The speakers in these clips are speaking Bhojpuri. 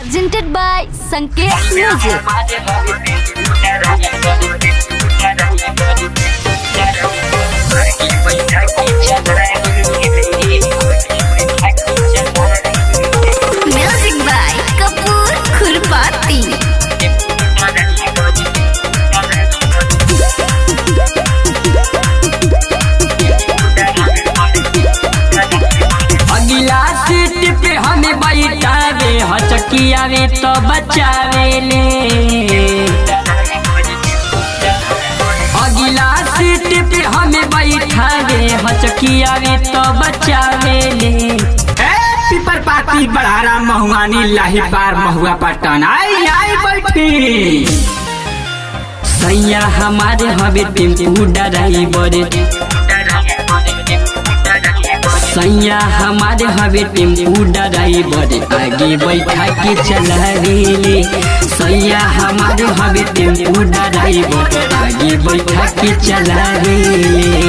Presented by Sanket Music. Music by Kapoor Khurpati. अगला सीट पे हमें बैठावे हचकियावे तो बचावे ले। अगला सीट पे हमें बैठावे हचकियावे तो बचावे ले। पीपर पाती बड़ारा महुआनी लाही बार महुआ पटन आई आई बैठी। सैया हमारे हवे टेम्पू ड्राइवर, सैया हमारे हवे टेम्पू ड्राइवर आगे बैठा के चलावे ले। सैया हमारे हवे टेम्पू ड्राइवर आगे बैठा के चलावे ले।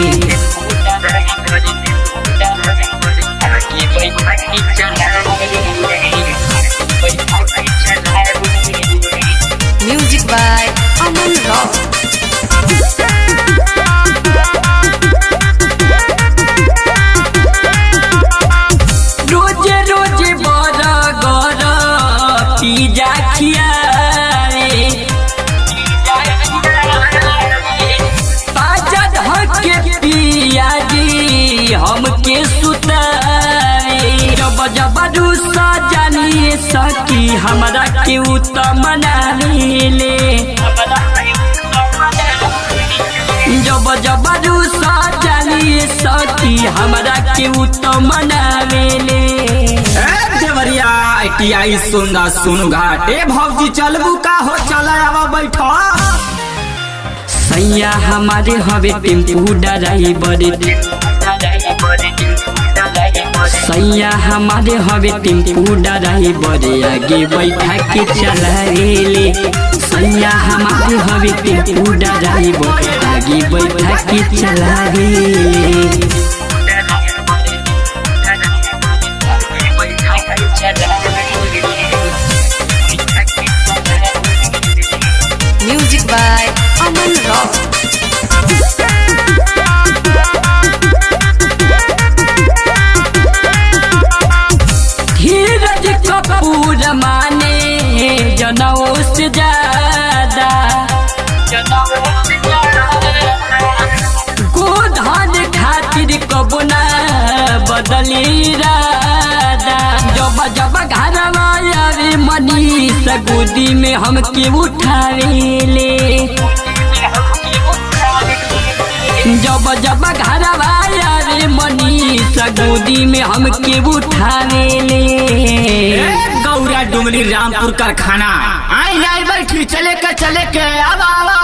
Music by Aman Rao. रोजे रोजे बड़ा गड़ा पिज्जा खियावे, ताजा ढक के पिया जी हमके सुतावे। जब जब रूसा जानिए सकी हमरा के मनावे ले। जब जब रूसा जानिए सकी हमरा के मनावे ले। देवरिया आई सुंदा सुन घाटे भौजी चलबू का हो चला आवा बैठो। सैया हमारे हवे टेम्पू ड्राइवर, सैया हमारे हवे टेम्पू ड्राइवर आगे बैठा के चलावे ले। सैया हमारे हवे टेम्पू ड्राइवर आगे बैठा के चलावे ले। Music by Aman Rao. धीरज कपूर माने जनों से ज्यादा, गोधान खातिर कबो ना बदली रादा। जब जब घर आवे मनीष गोदी में हमके उठावे ले। जब जब घर आवे मनीष गोदी में हमके उठावे ले। गौरा डुंगरी रामपुर कारखाना आई आई बैठी चले के आवा आवा।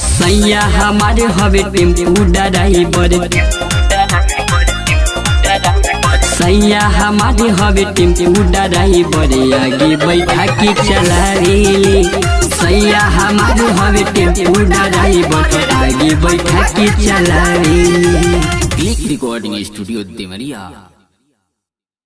सैया हमारे हवे टेम्पू ड्राइवर, सैया हमारे हवे टेम्पू ड्राइवर आगे बैठा के चलावे ले। सैया हमारे हवे टेम्पू ड्राइवर आगे बैठा के चलावे ले। Click recording studio Deoria.